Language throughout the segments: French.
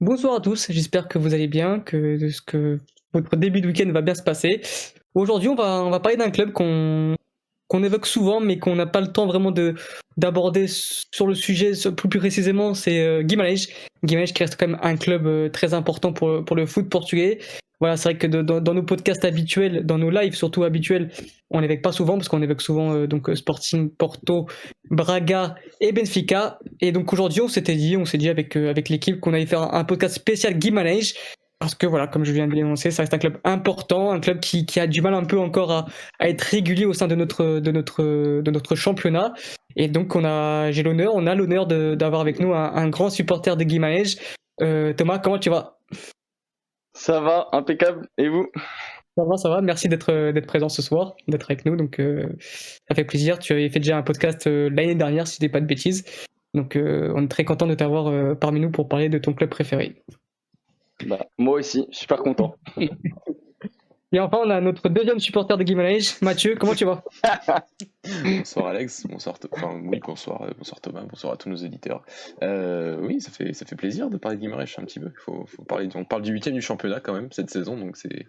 Bonsoir à tous, j'espère que vous allez bien, que votre début de week-end va bien se passer. Aujourd'hui, on va parler d'un club qu'on évoque souvent, mais qu'on n'a pas le temps vraiment d'aborder sur le sujet plus précisément, c'est Guimarães. Guimarães qui reste quand même un club très important pour le foot portugais. Voilà, c'est vrai que dans nos podcasts habituels, dans nos lives surtout habituels, on l'évoque pas souvent parce qu'on évoque souvent Sporting, Porto, Braga et Benfica. Et donc aujourd'hui, on s'est dit avec l'équipe qu'on allait faire un podcast spécial Guimarães. Parce que voilà, comme je viens de l'énoncer, ça reste un club important, un club qui a du mal un peu encore à être régulier au sein de notre championnat. Et donc on a l'honneur d'avoir avec nous un grand supporter de Guimarães. Thomas, comment tu vas? Ça va, impeccable. Et vous? Ça va. Merci d'être présent ce soir, d'être avec nous. Donc ça fait plaisir. Tu avais fait déjà un podcast l'année dernière, si je dis pas de bêtises. Donc on est très content de t'avoir parmi nous pour parler de ton club préféré. Bah, moi aussi, super content. Et enfin, on a notre deuxième supporter de Guimarães, Mathieu. Comment tu vas? Bonsoir Alex, bonsoir Thomas, bonsoir à tous nos éditeurs. Oui, ça fait plaisir de parler de Guimarães un petit peu. Faut parler, on parle du 8e du championnat quand même cette saison, donc c'est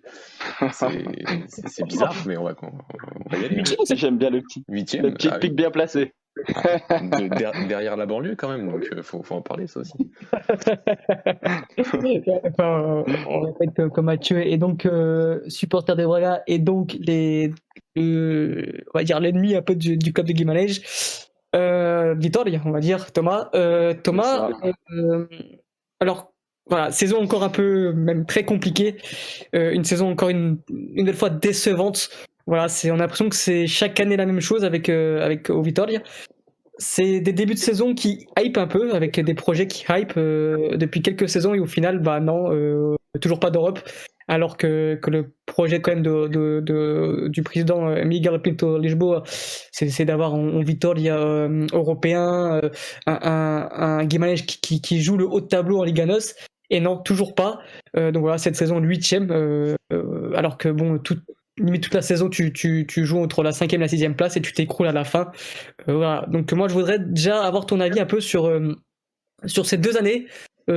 bizarre, mais on va y aller. J'aime bien le petit 8e, pic bien placé. derrière la banlieue quand même, donc faut en parler ça aussi. Enfin, on répète comme Mathieu est donc supporter des Braga et donc on va dire l'ennemi un peu du club de Guimarães. Vitória, on va dire Thomas. Thomas, alors voilà, saison encore un peu même très compliquée, une saison encore une nouvelle fois décevante. Voilà, on a l'impression que c'est chaque année la même chose avec au Vitória. C'est des débuts de saison qui hype un peu, avec des projets qui hype depuis quelques saisons, et au final, bah non, toujours pas d'Europe, alors que le projet quand même du président Miguel Pinto Lisboa, c'est d'avoir un Vitória européen, un Guimarães qui joue le haut de tableau en Liga NOS, et non, toujours pas. Donc voilà, cette saison, le 8e, alors que bon, limite toute la saison, tu joues entre la 5e et la 6e place et tu t'écroules à la fin. Voilà. Donc moi je voudrais déjà avoir ton avis un peu sur ces 2 années,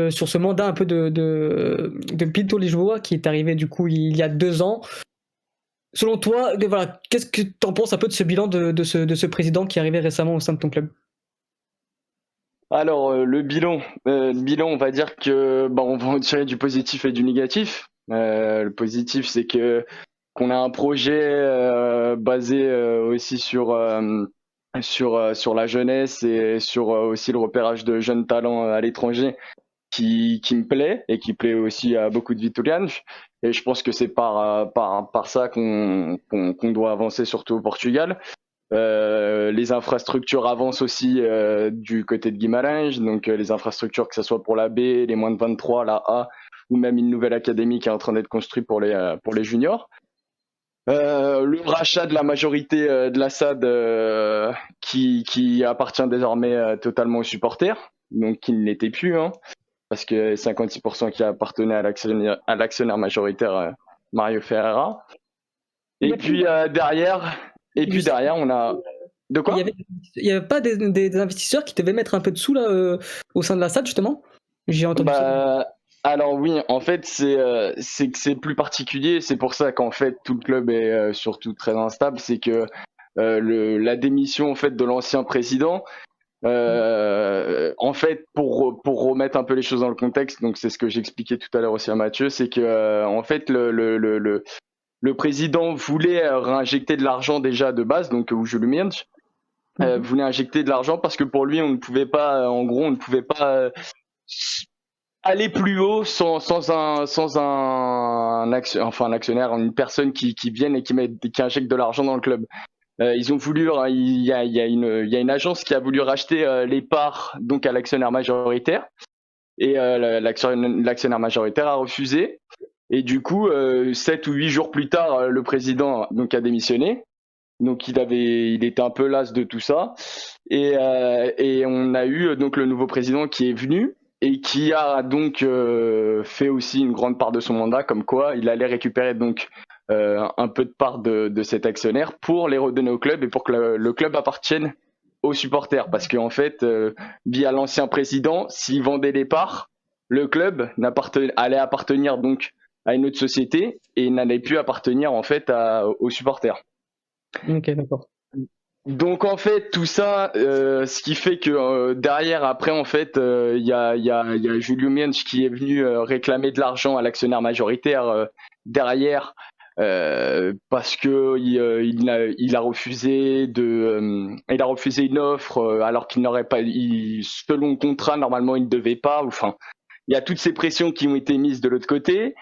sur ce mandat un peu de Pinto Lisboa qui est arrivé du coup il y a 2 ans. Selon toi, voilà, qu'est-ce que tu en penses un peu de ce bilan de ce président qui est arrivé récemment au sein de ton club? Alors, le bilan, on va dire que on va en tirer du positif et du négatif. Le positif, c'est que qu'on a un projet basé aussi sur la jeunesse et sur aussi le repérage de jeunes talents à l'étranger qui me plaît et qui plaît aussi à beaucoup de Vitorianos. Et je pense que c'est par ça qu'on doit avancer, surtout au Portugal. Les infrastructures avancent aussi du côté de Guimarães, donc les infrastructures que ce soit pour la B, les moins de 23, la A, ou même une nouvelle académie qui est en train d'être construite pour les juniors. Le rachat de la majorité de la SAD qui appartient désormais totalement aux supporters, donc qui ne l'était plus, hein, parce que 56% qui appartenait à l'actionnaire majoritaire Mario Ferreira. Et puis derrière, on a de quoi? Il y avait pas des investisseurs qui devaient mettre un peu de sous là au sein de la SAD justement? J'ai entendu ça. Alors oui, en fait, c'est que c'est plus particulier. C'est pour ça qu'en fait tout le club est surtout très instable. C'est que la démission en fait de l'ancien président. En fait, pour remettre un peu les choses dans le contexte, donc c'est ce que j'expliquais tout à l'heure aussi à Mathieu, c'est que en fait le président voulait réinjecter de l'argent déjà de base, donc où je le voulait injecter de l'argent parce que pour lui on ne pouvait pas, en gros on ne pouvait pas aller plus haut sans un actionnaire, une personne qui vienne et qui injecte de l'argent dans le club. Ils ont voulu, il y a une agence qui a voulu racheter les parts donc à l'actionnaire majoritaire et l'actionnaire majoritaire a refusé et du coup 7 ou 8 jours plus tard le président donc a démissionné. Donc il était un peu las de tout ça et on a eu donc le nouveau président qui est venu et qui a donc fait aussi une grande part de son mandat, comme quoi il allait récupérer donc un peu de part de cet actionnaire pour les redonner au club et pour que le club appartienne aux supporters. Parce qu'en fait, via l'ancien président, s'il vendait les parts, le club allait appartenir donc à une autre société et n'allait plus appartenir en fait aux supporters. Ok, d'accord. Donc en fait tout ça, ce qui fait que derrière après en fait il y a Julio Miensch qui est venu réclamer de l'argent à l'actionnaire majoritaire derrière parce que il a refusé une offre alors qu'il n'aurait pas, selon le contrat normalement il ne devait pas. Enfin, il y a toutes ces pressions qui ont été mises de l'autre côté.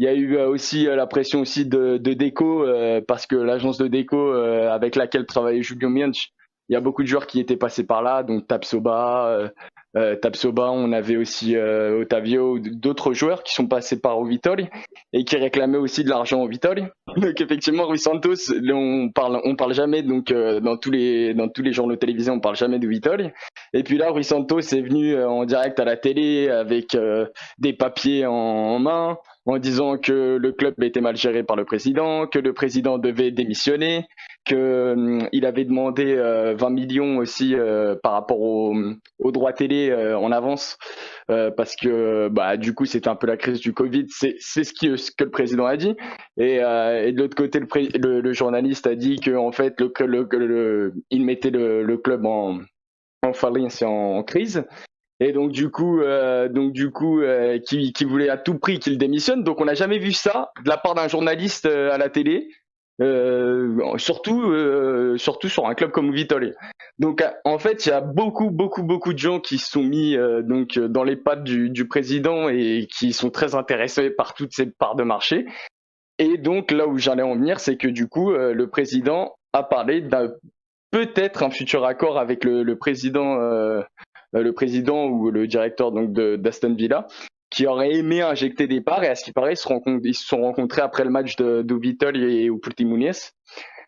Il y a eu aussi la pression aussi de Deco parce que l'agence de Deco avec laquelle travaillait Julio Miensch, il y a beaucoup de joueurs qui étaient passés par là, donc Tapsoba, on avait aussi Otavio, d'autres joueurs qui sont passés par Vitoli et qui réclamaient aussi de l'argent au Vitoli. Donc effectivement, Rui Santos, on parle jamais donc dans tous les journaux télévisés, on parle jamais de Vitoli. Et puis là, Rui Santos est venu en direct à la télé avec des papiers en main, en disant que le club était mal géré par le président, que le président devait démissionner, qu'il avait demandé 20 millions aussi par rapport aux droits télé en avance, parce que du coup c'était un peu la crise du Covid, c'est ce que le président a dit. Et de l'autre côté, le journaliste a dit que en fait il mettait le club en faillite, en crise. Et donc du coup, qui voulait à tout prix qu'il démissionne. Donc on n'a jamais vu ça de la part d'un journaliste à la télé, surtout sur un club comme Vitoli. Donc en fait, il y a beaucoup de gens qui se sont mis donc dans les pattes du président et qui sont très intéressés par toutes ces parts de marché. Et donc là où j'allais en venir, c'est que du coup, le président a parlé d'un peut-être un futur accord avec le président ou le directeur donc d'Aston Villa, qui aurait aimé injecter des parts, et à ce qui paraît ils se sont rencontrés après le match de Vitol et au Portimonense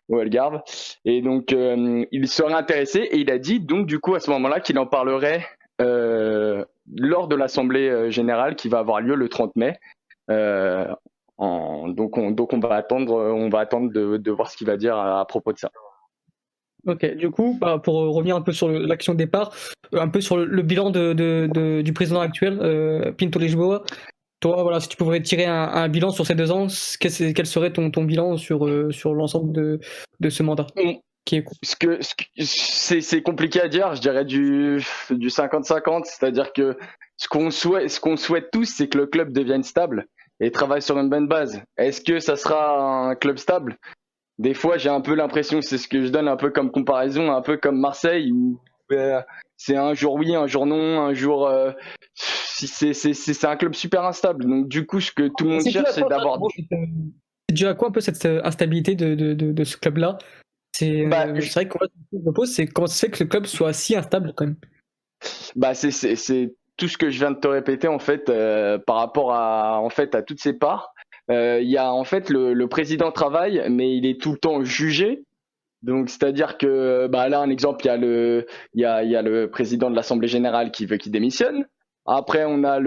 au Algarve, et donc il serait intéressé, et il a dit donc du coup à ce moment-là qu'il en parlerait lors de l'assemblée générale qui va avoir lieu le 30 mai. Donc on va attendre de voir ce qu'il va dire à propos de ça. Ok, du coup, pour revenir un peu sur l'action de départ, un peu sur le bilan du président actuel, Pinto Lisboa, toi, voilà, si tu pouvais tirer un bilan sur ces 2 ans, quel serait ton bilan sur l'ensemble de ce mandat qui est court? C'est compliqué à dire, je dirais du 50-50, c'est-à-dire que ce qu'on souhaite tous, c'est que le club devienne stable et travaille sur une bonne base. Est-ce que ça sera un club stable? Des fois, j'ai un peu l'impression, c'est ce que je donne un peu comme comparaison, un peu comme Marseille, où c'est un jour oui, un jour non, un jour. C'est un club super instable. Donc, du coup, ce que tout le monde cherche, c'est d'avoir. C'est dû à quoi un peu cette instabilité de ce club-là? C'est vrai que moi, ce que je me pose, c'est comment ça se fait que le club soit si instable quand même? C'est tout ce que je viens de te répéter en fait par rapport à toutes ces parts. Il y a en fait le président travaille, mais il est tout le temps jugé. Donc c'est-à-dire que là un exemple, il y a le président de l'Assemblée générale qui veut qu'il démissionne. Après on a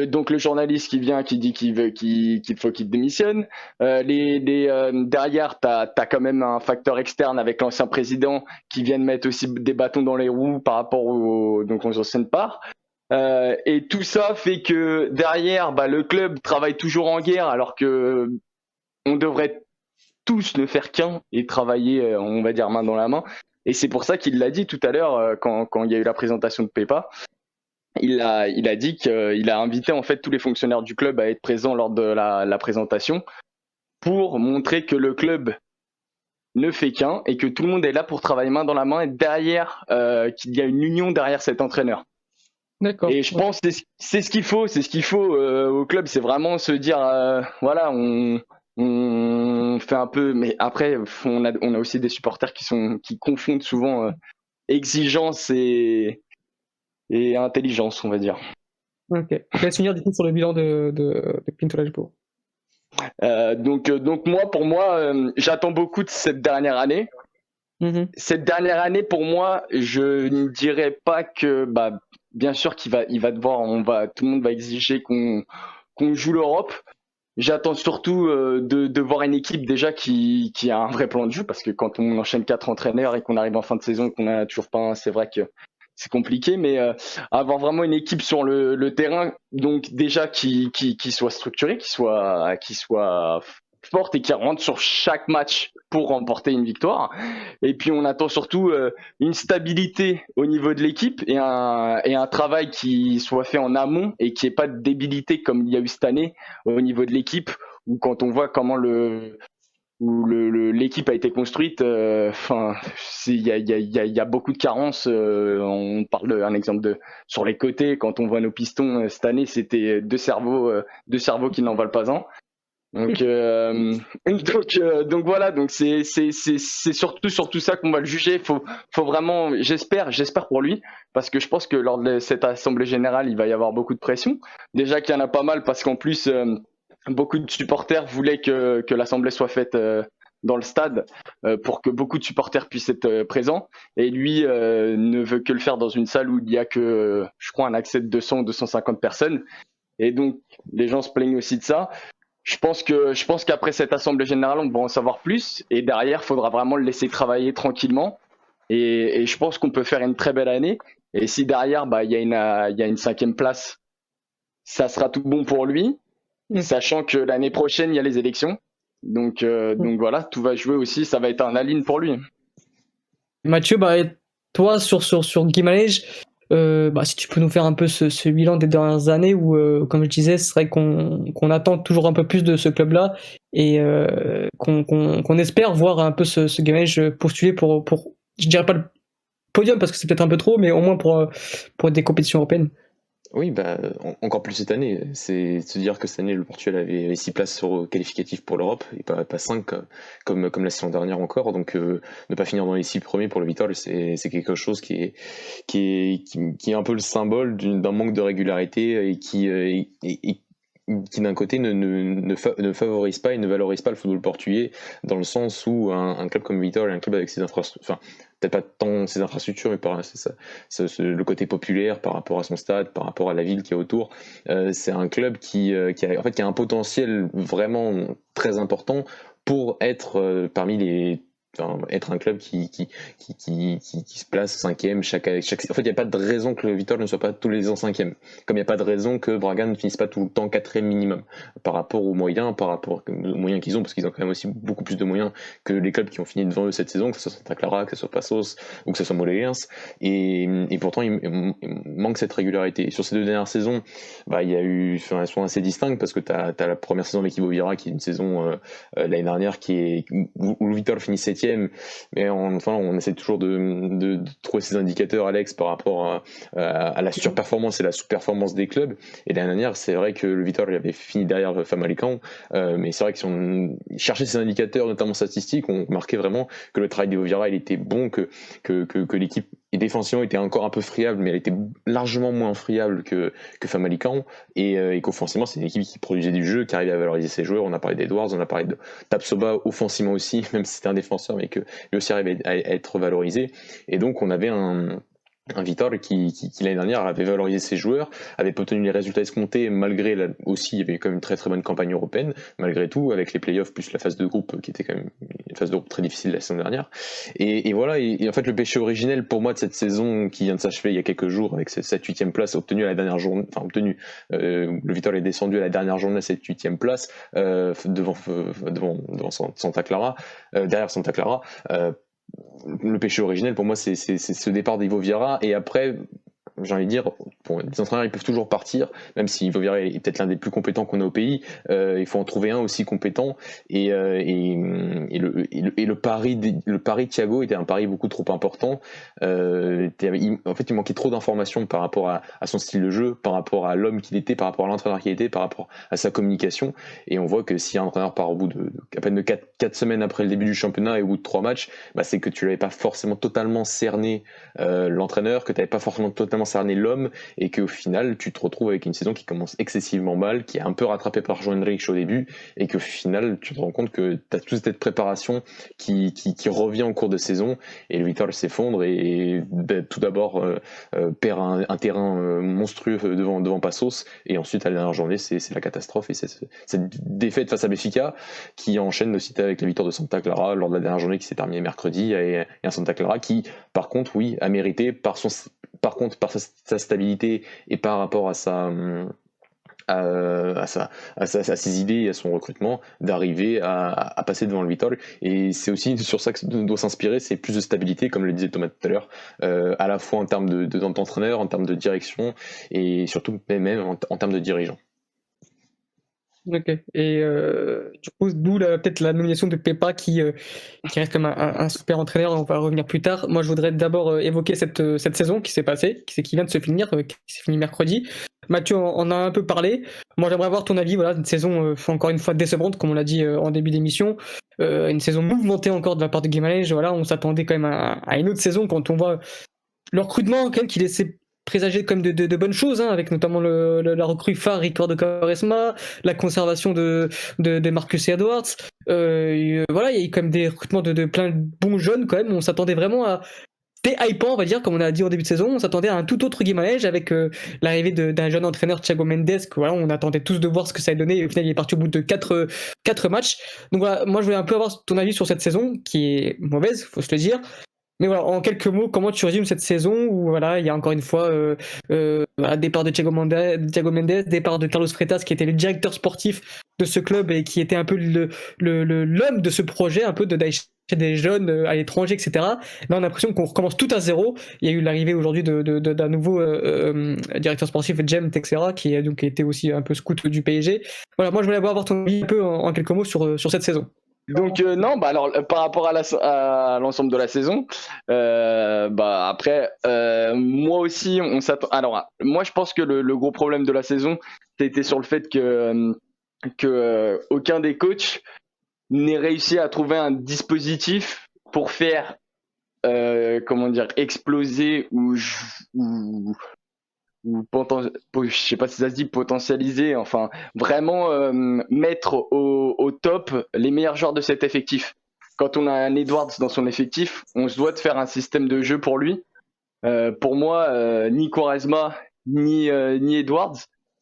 donc le journaliste qui vient qui dit qu'il faut qu'il démissionne. Derrière t'as quand même un facteur externe avec l'ancien président qui vient de mettre aussi des bâtons dans les roues par rapport aux anciennes parts. Et tout ça fait que derrière, le club travaille toujours en guerre, alors que on devrait tous ne faire qu'un et travailler, on va dire, main dans la main. Et c'est pour ça qu'il l'a dit tout à l'heure quand il y a eu la présentation de Pepa. Il a dit qu'il a invité en fait tous les fonctionnaires du club à être présents lors de la présentation pour montrer que le club ne fait qu'un et que tout le monde est là pour travailler main dans la main et derrière qu'il y a une union derrière cet entraîneur. D'accord. Et je pense que c'est ce qu'il faut, au club, c'est vraiment se dire voilà, on fait un peu, mais après on a aussi des supporters qui confondent souvent exigence et intelligence, on va dire. Ok. Je vais finir du coup sur le bilan de Pinto Lisboa. Donc pour moi, j'attends beaucoup de cette dernière année. Mm-hmm. Cette dernière année, pour moi, je ne dirais pas que, bien sûr qu'il va devoir, tout le monde va exiger qu'on joue l'Europe. J'attends surtout de voir une équipe déjà qui a un vrai plan de jeu, parce que quand on enchaîne 4 entraîneurs et qu'on arrive en fin de saison et qu'on n'a toujours pas un, c'est vrai que c'est compliqué, mais avoir vraiment une équipe sur le terrain, donc déjà qui soit structurée, qui soit forte et qui rentre sur chaque match pour remporter une victoire. Et puis on attend surtout une stabilité au niveau de l'équipe et un travail qui soit fait en amont et qui ait pas de débilité comme il y a eu cette année au niveau de l'équipe, où quand on voit comment l'équipe a été construite, enfin, il y a beaucoup de carences. On parle d'un exemple sur les côtés, quand on voit nos pistons cette année, c'était deux cerveaux qui n'en valent pas un. Donc voilà, donc c'est surtout sur tout ça qu'on va le juger. Faut vraiment, j'espère pour lui, parce que je pense que lors de cette assemblée générale, il va y avoir beaucoup de pression. Déjà qu'il y en a pas mal, parce qu'en plus beaucoup de supporters voulaient que l'assemblée soit faite dans le stade pour que beaucoup de supporters puissent être présents. Et lui ne veut que le faire dans une salle où il y a que, je crois, un accès de 200 ou 250 personnes. Et donc les gens se plaignent aussi de ça. Je pense qu'après cette assemblée générale, on va en savoir plus. Et derrière, il faudra vraiment le laisser travailler tranquillement. Et je pense qu'on peut faire une très belle année. Et si derrière, il y a une 5e place, ça sera tout bon pour lui. Sachant que l'année prochaine, il y a les élections. Donc voilà, tout va jouer aussi. Ça va être un all-in pour lui. Mathieu, toi, sur Guimarães, si tu peux nous faire un peu ce bilan des dernières années où, comme je disais, c'est vrai qu'on attend toujours un peu plus de ce club-là et qu'on espère voir un peu ce Guimarães postuler pour, je dirais pas le podium parce que c'est peut-être un peu trop, mais au moins pour des compétitions européennes. Oui, encore plus cette année. C'est se dire que cette année, le Portugal avait 6 places qualificatives pour l'Europe et pas 5 comme la saison dernière encore. Donc, ne pas finir dans les 6 premiers pour le Vitória, c'est quelque chose qui est un peu le symbole d'un manque de régularité et qui d'un côté ne favorise pas et ne valorise pas le football portugais, dans le sens où un club comme Vitória, un club avec ses infrastructures, enfin peut-être pas tant ses infrastructures, mais le côté populaire par rapport à son stade, par rapport à la ville qui est autour, c'est un club qui a un potentiel vraiment très important pour être être un club qui se place 5e en fait, il n'y a pas de raison que le Vitória ne soit pas tous les ans 5e, comme il n'y a pas de raison que Braga ne finisse pas tout le temps 4e minimum, par rapport aux moyens qu'ils ont, parce qu'ils ont quand même aussi beaucoup plus de moyens que les clubs qui ont fini devant eux cette saison, que ce soit Santa Clara, que ce soit Passos ou que ce soit Moreirense, et pourtant il manque cette régularité. Sur ces 2 dernières saisons, il y a eu, elles sont assez distinctes, parce que t'as la première saison avec Ivo Vieira, qui est une saison l'année dernière où le Vitória finit 7e, mais on essaie toujours de trouver ces indicateurs, Alex, par rapport à la surperformance et la sous-performance des clubs. Et l'année dernière, c'est vrai que le Vitória avait fini derrière Famalicão, mais c'est vrai que si on cherchait ces indicateurs, notamment statistiques, on remarquait vraiment que le travail d'Ivo Vieira, il était bon, que l'équipe et défensivement était encore un peu friable, mais elle était largement moins friable que Famalicão, et qu'offensivement c'est une équipe qui produisait du jeu, qui arrivait à valoriser ses joueurs. On a parlé d'Edwards, on a parlé de Tapsoba offensivement aussi, même si c'était un défenseur, mais que lui aussi arrivait à être valorisé. Et donc on avait un Vitória qui l'année dernière avait valorisé ses joueurs, avait pas obtenu les résultats escomptés, malgré aussi il y avait quand même une très très bonne campagne européenne, malgré tout, avec les playoffs plus la phase de groupe, qui était quand même une phase de groupe très difficile la saison dernière. Et voilà, et en fait le péché originel pour moi de cette saison qui vient de s'achever il y a quelques jours, avec cette 8e place obtenue à la dernière journée, le Vitória est descendu à la dernière journée à cette 8e place, devant Santa Clara, derrière Santa Clara. Le péché originel pour moi c'est ce départ d'Ivo Vieira, et après j'ai envie de dire, les entraîneurs ils peuvent toujours partir, même si Ivo Vieira est peut-être l'un des plus compétents qu'on a au pays, il faut en trouver un aussi compétent, et le pari de Thiago était un pari beaucoup trop important. En fait il manquait trop d'informations par rapport à son style de jeu, par rapport à l'homme qu'il était, par rapport à l'entraîneur qu'il était, par rapport à sa communication, et on voit que si un entraîneur part au bout à peine de 4 semaines après le début du championnat et au bout de 3 matchs, c'est que tu n'avais pas forcément totalement cerné l'entraîneur, que tu n'avais pas forcément totalement cerné l'homme, et qu'au final tu te retrouves avec une saison qui commence excessivement mal, qui est un peu rattrapée par João Henrique au début, et qu'au final tu te rends compte que tu as toute cette préparation qui revient en cours de saison, et le Vitória s'effondre et tout d'abord perd un terrain monstrueux devant Passos, et ensuite à la dernière journée c'est la catastrophe, et c'est cette défaite face à Benfica qui enchaîne aussi avec la victoire de Santa Clara lors de la dernière journée qui s'est terminée mercredi, et un Santa Clara qui par contre a mérité par par contre, par sa stabilité et par rapport à ses idées et à son recrutement, d'arriver à passer devant le Vitória. Et c'est aussi sur ça que doit s'inspirer, c'est plus de stabilité, comme le disait Thomas tout à l'heure, à la fois en termes d'entraîneur, en termes de direction, et surtout même en termes de dirigeants. Ok. Et du coup, d'où peut-être la nomination de Pepa qui reste comme un super entraîneur. On va revenir plus tard. Moi, je voudrais d'abord évoquer cette saison qui s'est passée, qui vient de se finir, qui s'est finie mercredi. Mathieu en a un peu parlé. Moi, j'aimerais avoir ton avis. Voilà, une saison encore une fois décevante, comme on l'a dit en début d'émission. Une saison mouvementée encore de la part de Guimarães. Voilà, on s'attendait quand même à une autre saison quand on voit le recrutement quand même qui laissait présager comme de bonnes choses, hein, avec notamment la recrue phare Ricardo Quaresma, la conservation de Marcus Edwards. Voilà, il y a eu quand même des recrutements de plein de bons jeunes quand même. On s'attendait vraiment à des hypants, on va dire, comme on a dit au début de saison. On s'attendait à un tout autre Guimarães avec l'arrivée d'un jeune entraîneur Thiago Mendes, que voilà, on attendait tous de voir ce que ça allait donner. Et au final, il est parti au bout de 4 matchs. Donc voilà, moi je voulais un peu avoir ton avis sur cette saison qui est mauvaise, faut se le dire. Mais voilà, en quelques mots, comment tu résumes cette saison où voilà, il y a encore une fois départ de Thiago Mendes, départ de Carlos Freitas qui était le directeur sportif de ce club et qui était un peu l'homme de ce projet, un peu d'aller chercher des jeunes à l'étranger, etc. Là, on a l'impression qu'on recommence tout à zéro. Il y a eu l'arrivée aujourd'hui d'un nouveau directeur sportif, Jem Texera, qui a donc été aussi un peu scout du PSG. Voilà, moi je voulais avoir ton avis un peu en quelques mots sur cette saison. Donc non, bah alors par rapport à l'ensemble de la saison, bah après moi aussi on s'attend. Alors moi je pense que le gros problème de la saison c'était sur le fait que aucun des coachs n'ait réussi à trouver un dispositif pour faire comment dire exploser ou je sais pas si ça se dit potentialiser, enfin vraiment mettre au top les meilleurs joueurs de cet effectif. Quand on a un Edwards dans son effectif, on se doit de faire un système de jeu pour lui. Pour moi, ni Quaresma ni Edwards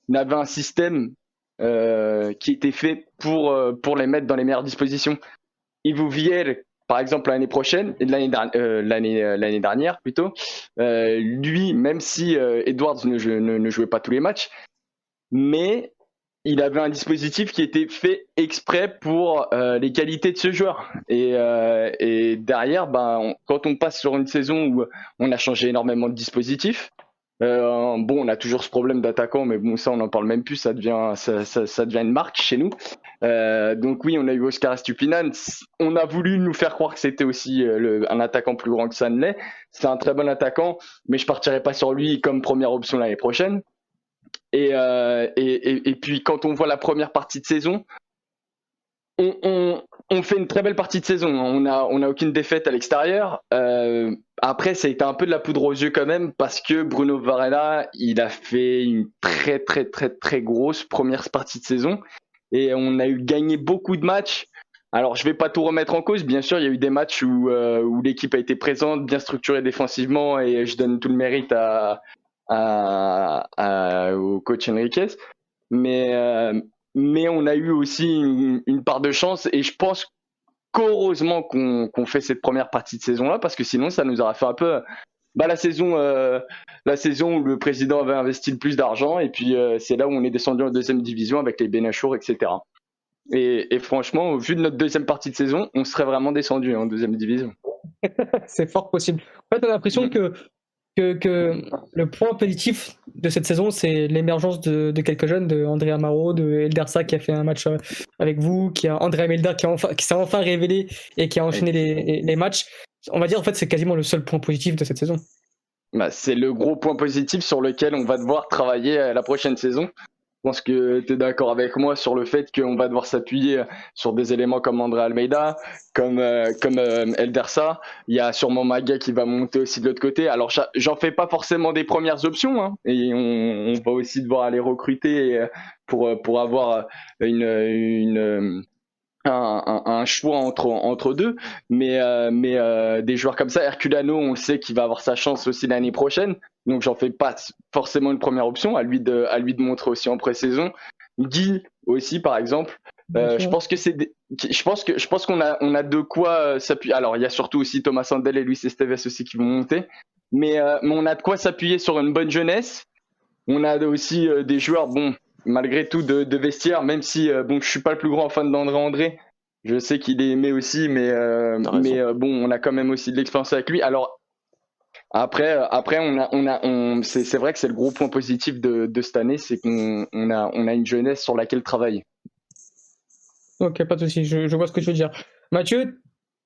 n'avaient un système qui était fait pour les mettre dans les meilleures dispositions. Yves Viel, par exemple l'année prochaine, l'année dernière plutôt, lui, même si Edwards ne jouait pas tous les matchs, mais il avait un dispositif qui était fait exprès pour les qualités de ce joueur. Et derrière, quand on passe sur une saison où on a changé énormément de dispositifs, bon, on a toujours ce problème d'attaquant, mais bon, ça, on n'en parle même plus, ça devient une marque chez nous. Donc oui, on a eu Oscar Estupiñán. On a voulu nous faire croire que c'était aussi un attaquant plus grand que ça ne l'est. C'est un très bon attaquant, mais je partirai pas sur lui comme première option l'année prochaine. Et puis quand on voit la première partie de saison, on fait une très belle partie de saison. On a aucune défaite à l'extérieur. Après, ça a été un peu de la poudre aux yeux quand même parce que Bruno Varela, il a fait une très très très très grosse première partie de saison et on a eu gagné beaucoup de matchs. Alors, je vais pas tout remettre en cause. Bien sûr, il y a eu des matchs où l'équipe a été présente, bien structurée défensivement et je donne tout le mérite au coach Enriquez. Mais on a eu aussi une part de chance et je pense qu'heureusement qu'on fait cette première partie de saison là parce que sinon ça nous aurait fait un peu la saison où le président avait investi le plus d'argent et puis c'est là où on est descendu en deuxième division avec les Benachour, etc. Et franchement, au vu de notre deuxième partie de saison, on serait vraiment descendu en deuxième division. C'est fort possible. En fait, on a l'impression que le point positif de cette saison, c'est l'émergence de quelques jeunes, de André Amaro, de Eldersa qui a fait un match avec vous, qui a André Amelda qui s'est enfin révélé et qui a enchaîné les matchs. On va dire en fait c'est quasiment le seul point positif de cette saison. C'est le gros point positif sur lequel on va devoir travailler la prochaine saison. Je pense que tu es d'accord avec moi sur le fait qu'on va devoir s'appuyer sur des éléments comme André Almeida, comme Eldersa. Il y a sûrement Maga qui va monter aussi de l'autre côté. Alors, j'en fais pas forcément des premières options, hein, et on va aussi devoir aller recruter pour avoir un choix entre deux. Mais des joueurs comme ça, Herculano, on le sait qu'il va avoir sa chance aussi l'année prochaine. Donc j'en fais pas forcément une première option, à lui de montrer aussi en pré-saison. Guy aussi par exemple. Je pense qu'on a de quoi s'appuyer. Alors il y a surtout aussi Thomas Sandel et Luis Esteves aussi qui vont monter. mais on a de quoi s'appuyer sur une bonne jeunesse. On a aussi des joueurs, bon, malgré tout, de vestiaire, même si bon, je suis pas le plus grand fan d'André André. Je sais qu'il est aimé aussi, mais bon, on a quand même aussi de l'expérience avec lui. Alors après, c'est vrai que c'est le gros point positif de cette année, c'est qu'on a une jeunesse sur laquelle travailler. Ok, pas de souci, je vois ce que tu veux dire. Mathieu,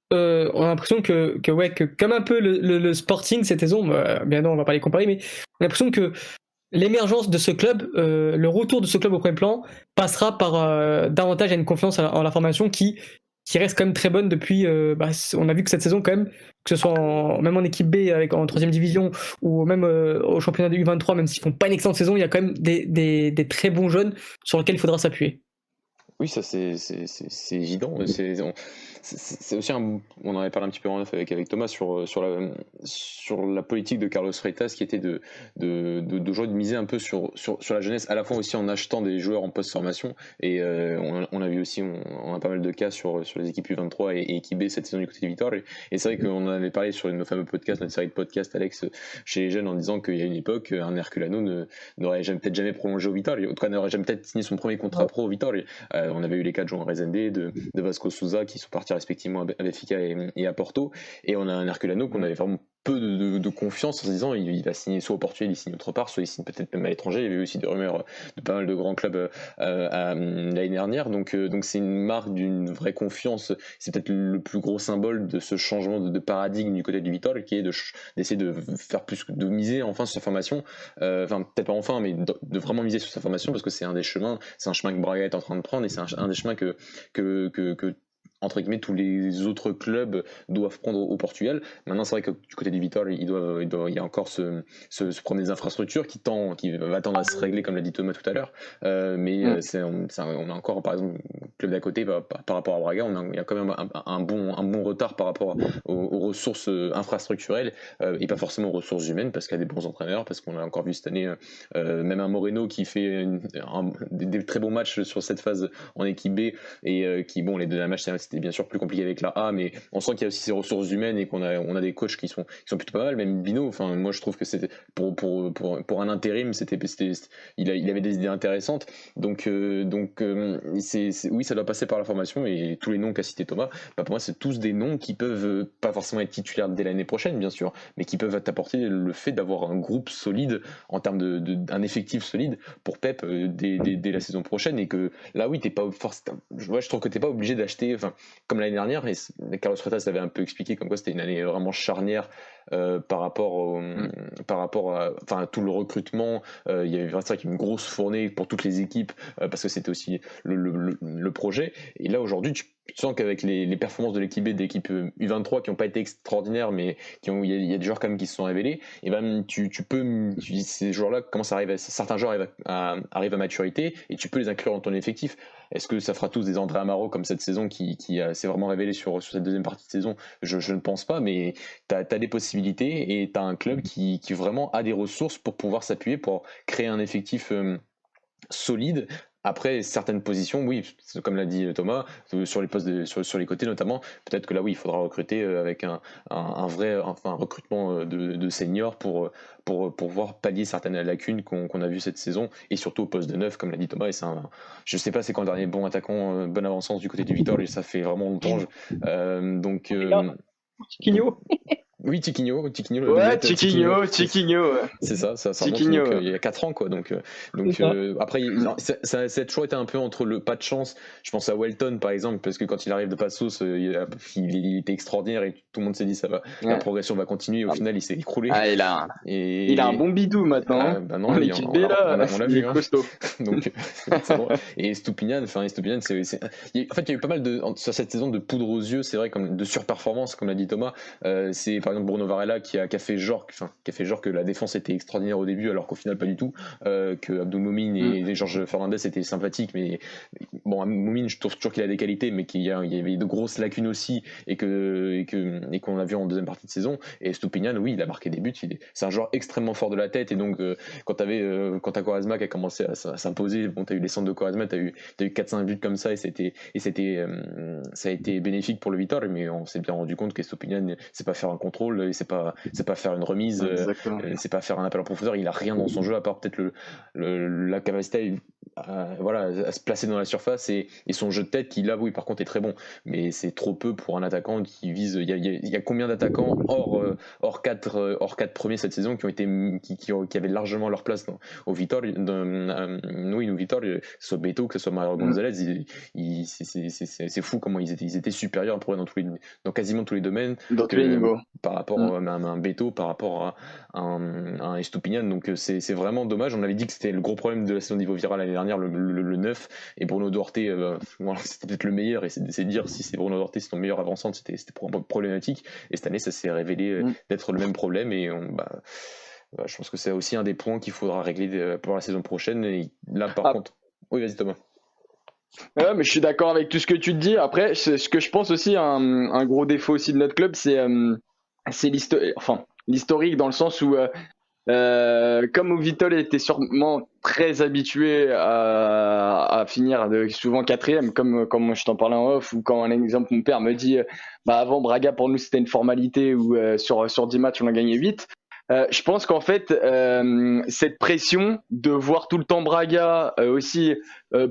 on a l'impression que comme un peu le Sporting cette saison, bien non, on va pas les comparer, mais on a l'impression que l'émergence de ce club, le retour de ce club au premier plan, passera par davantage à une confiance en la formation qui reste quand même très bonne depuis. On a vu que cette saison, quand même, que ce soit même en équipe B, en troisième division, ou même au championnat de U23, même s'ils font pas une excellente saison, il y a quand même des très bons jeunes sur lesquels il faudra s'appuyer. Oui, ça c'est évident. C'est aussi on en avait parlé un petit peu en off avec Thomas sur la politique de Carlos Freitas qui était de miser un peu sur la jeunesse, à la fois aussi en achetant des joueurs en post-formation. Et on a vu aussi, on a pas mal de cas sur les équipes U23 et équipe B cette saison du côté de Vitor. Et c'est vrai qu'on en avait parlé sur nos fameux podcasts, notre série de podcasts, Alex, chez les jeunes, en disant qu'il y a une époque, un Herculano n'aurait peut-être jamais prolongé au Vitor. En tout cas, n'aurait jamais peut-être signé son premier contrat pro au Vitor. On avait eu les cas de João Rezende, de Vasco Souza qui sont partis respectivement à Benfica et à Porto, et on a un Herculano qu'on avait vraiment peu de confiance en se disant il va signer soit au Portugal, il signe autre part, soit il signe peut-être même à l'étranger. Il y avait eu aussi des rumeurs de pas mal de grands clubs l'année dernière, donc c'est une marque d'une vraie confiance. C'est peut-être le plus gros symbole de ce changement de paradigme du côté du Vitor, qui est d'essayer de faire plus, de miser enfin sur sa formation, enfin peut-être pas enfin, mais de vraiment miser sur sa formation, parce que c'est un des chemins, c'est un chemin que Braga est en train de prendre, et c'est un des chemins que entre guillemets tous les autres clubs doivent prendre au Portugal. Maintenant, c'est vrai que du côté du Vitor, il y a encore ce problème des infrastructures qui va tendre à se régler, comme l'a dit Thomas tout à l'heure. Mais on a encore, par exemple, le club d'à côté par rapport à Braga, il y a quand même un bon retard par rapport aux ressources infrastructurelles et pas forcément aux ressources humaines, parce qu'il y a des bons entraîneurs, parce qu'on a encore vu cette année même un Moreno qui fait des très bons matchs sur cette phase en équipe B, et qui, bon, les deux matchs c'était bien sûr plus compliqué avec la A, mais on sent qu'il y a aussi ces ressources humaines et qu'on a des coachs qui sont plutôt pas mal. Même Bino, enfin moi je trouve que c'était pour un intérim, il avait des idées intéressantes, donc oui, ça doit passer par la formation, et tous les noms qu'a cité Thomas, pour moi c'est tous des noms qui peuvent pas forcément être titulaires dès l'année prochaine bien sûr, mais qui peuvent t'apporter le fait d'avoir un groupe solide en termes d'un effectif solide pour Pep dès la saison prochaine. Et que là oui, t'es pas forcément, je trouve que t'es pas obligé d'acheter, enfin comme l'année dernière, et Carlos Freitas l'avait un peu expliqué comme quoi c'était une année vraiment charnière par rapport à tout le recrutement. Il y avait vraiment une grosse fournée pour toutes les équipes parce que c'était aussi le projet. Et là aujourd'hui tu sens qu'avec les performances de l'équipe B, de l'équipe U23 qui n'ont pas été extraordinaires, mais il y a des joueurs quand même qui se sont révélés, et ben ces joueurs-là certains joueurs arrivent à maturité, et tu peux les inclure dans ton effectif. Est-ce que ça fera tous des André Amaro comme cette saison qui s'est vraiment révélé sur cette deuxième partie de saison? Je ne pense pas, mais tu as des possibilités, et tu as un club qui vraiment a des ressources pour pouvoir s'appuyer, pour créer un effectif solide. Après, certaines positions, oui, comme l'a dit Thomas, sur les postes sur les côtés notamment, peut-être que là, oui, il faudra recruter avec un recrutement de seniors pour pouvoir pallier certaines lacunes qu'on a vues cette saison, et surtout au poste de neuf, comme l'a dit Thomas. Et je sais pas c'est quand le dernier bon attaquant, bonne avancée du côté du Vitor, et ça fait vraiment longtemps. Tiquinho. Oui, Tiquinho, ouais, Tiquinho. C'est ça remonte donc, il y a 4 ans, quoi. Donc après, ça a toujours été un peu entre le pas de chance. Je pense à Welton, par exemple, parce que quand il arrive de Passos, il était extraordinaire, et tout le monde s'est dit la progression va continuer, et au final, il s'est écroulé. Il a un bon bidou maintenant. Non, en équipe B, là, on l'a il vu. est costaud. Donc, c'est bon. Et Stupinian, en fait, il y a eu pas mal sur cette saison de poudre aux yeux, c'est vrai, comme de surperformance, comme l'a dit Thomas. C'est par exemple Bruno Varela qui a fait genre que la défense était extraordinaire au début, alors qu'au final pas du tout, que Abdul Momin et Georges Fernandez étaient sympathiques, mais bon, Momin, je trouve toujours qu'il a des qualités, mais qu'il y avait de grosses lacunes aussi, et qu'on a vu en deuxième partie de saison. Et Stupinian, oui, il a marqué des buts, c'est un joueur extrêmement fort de la tête, et donc quand t'as Quaresma qui a commencé à s'imposer, bon, t'as eu les centres de Quaresma, t'as eu 4-5 buts comme ça, et ça a été bénéfique pour le Vitor, mais on s'est bien rendu compte que Stupinian, c'est pas faire un contrôle contrôle, et c'est pas faire une remise, Exactement. c'est pas faire un appel en profondeur. Il a rien dans son jeu à part peut-être la capacité à se placer dans la surface, et son jeu de tête qui là, oui, par contre, est très bon, mais c'est trop peu pour un attaquant qui vise. Il y a combien d'attaquants hors 4 premiers cette saison qui avaient largement leur place au Vitória, au Vitória, que ce soit Beto, que ce soit Mario Gonzalez, c'est fou comment ils étaient supérieurs pour dans quasiment tous les domaines, Dans tous les niveaux. par rapport à un Beto, par rapport à un Estupiñán. Donc c'est vraiment dommage. On avait dit que c'était le gros problème de la saison niveau viral l'année dernière, le 9, et Bruno Duarte, voilà, c'était peut-être le meilleur, et c'est dire si c'est Bruno Duarte, c'est ton meilleur avant-centre, c'était problématique, et cette année ça s'est révélé d'être le même problème, et je pense que c'est aussi un des points qu'il faudra régler pour la saison prochaine. Et là par contre, oui, vas-y Thomas. Ouais, mais je suis d'accord avec tout ce que tu te dis. Après, ce que je pense aussi, un gros défaut aussi de notre club, c'est l'historique, dans le sens où, comme Ovitol était sûrement très habitué à finir souvent quatrième, comme je t'en parlais en off, ou quand un exemple, mon père me dit, avant Braga pour nous c'était une formalité, où sur 10 matchs on a gagné 8. Je pense qu'en fait, cette pression de voir tout le temps Braga aussi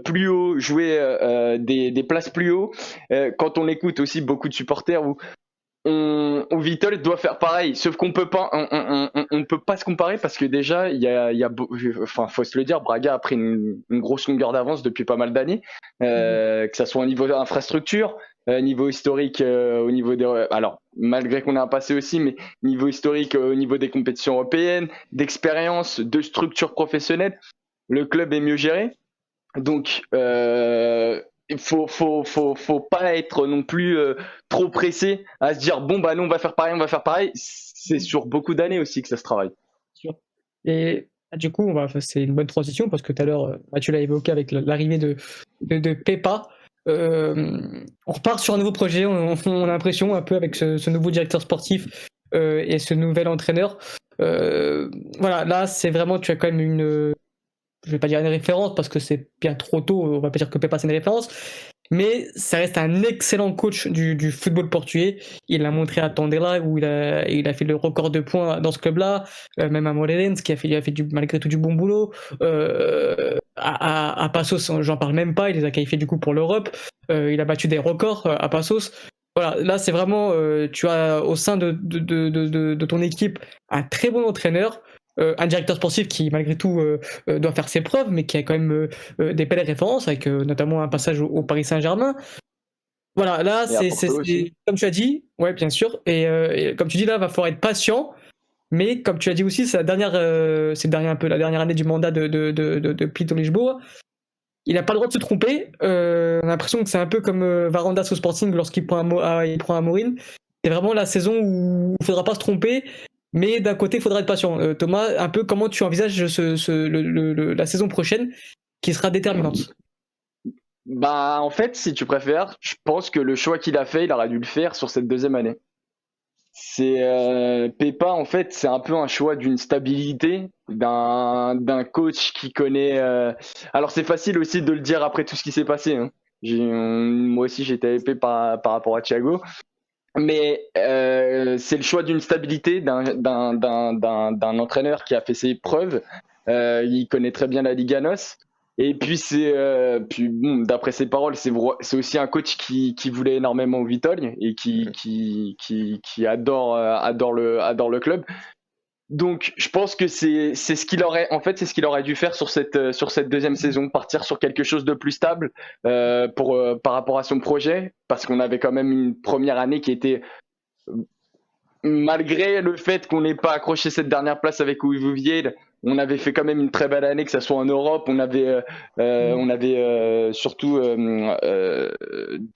plus haut, jouer des places plus haut, quand on écoute aussi beaucoup de supporters où Vittel doit faire pareil, sauf qu'on peut pas, on peut pas se comparer, parce que déjà faut se le dire, Braga a pris une grosse longueur d'avance depuis pas mal d'années, que ça soit au niveau infrastructure, niveau historique, au niveau des, alors malgré qu'on a un passé aussi, mais niveau historique, au niveau des compétitions européennes, d'expérience, de structure professionnelle, le club est mieux géré. Donc il faut pas être non plus trop pressé à se dire bon nous on va faire pareil. C'est sur beaucoup d'années aussi que ça se travaille. Et du coup, c'est une bonne transition, parce que tout à l'heure Mathieu l'a évoqué avec l'arrivée de Pepa. On repart sur un nouveau projet. On a l'impression un peu avec ce nouveau directeur sportif et ce nouvel entraîneur. Voilà, là c'est vraiment, tu as quand même je vais pas dire une référence parce que c'est bien trop tôt, on va pas dire que Pepa c'est une référence, mais ça reste un excellent coach du football portugais. Il l'a montré à Tondela, où il a fait le record de points dans ce club-là, même à Moreirense, qui a fait malgré tout du bon boulot. À Passos, j'en parle même pas, il les a qualifiés du coup pour l'Europe. Il a battu des records à Passos. Voilà, là c'est vraiment, tu as au sein de ton équipe un très bon entraîneur, un directeur sportif qui malgré tout doit faire ses preuves, mais qui a quand même des belles références, avec notamment un passage au Paris Saint-Germain. Voilà, là c'est comme tu as dit, ouais bien sûr, et comme tu dis, là va falloir être patient, mais comme tu as dit aussi, c'est la dernière année du mandat de Pito Lisboa. Il n'a pas le droit de se tromper. On a l'impression que c'est un peu comme Varandas au Sporting lorsqu'il prend un Mourinho. C'est vraiment la saison où il ne faudra pas se tromper, mais d'un côté, il faudra être patient. Thomas, un peu comment tu envisages la saison prochaine, qui sera déterminante? En fait, si tu préfères, je pense que le choix qu'il a fait, il aurait dû le faire sur cette deuxième année. C'est Pepa, en fait, c'est un peu un choix d'une stabilité, d'un coach qui connaît. Alors c'est facile aussi de le dire après tout ce qui s'est passé, hein. Moi aussi j'étais épais par rapport à Thiago, mais c'est le choix d'une stabilité, d'un entraîneur qui a fait ses preuves. Il connaît très bien la Liga NOS. Et puis d'après ses paroles, c'est aussi un coach qui voulait énormément au Vitória et qui adore le club. Donc je pense que c'est ce qu'il aurait dû faire sur cette deuxième saison, partir sur quelque chose de plus stable par rapport à son projet, parce qu'on avait quand même une première année qui était, malgré le fait qu'on n'ait pas accroché cette dernière place avec Ouivovier, on avait fait quand même une très belle année, que ça soit en Europe. On avait surtout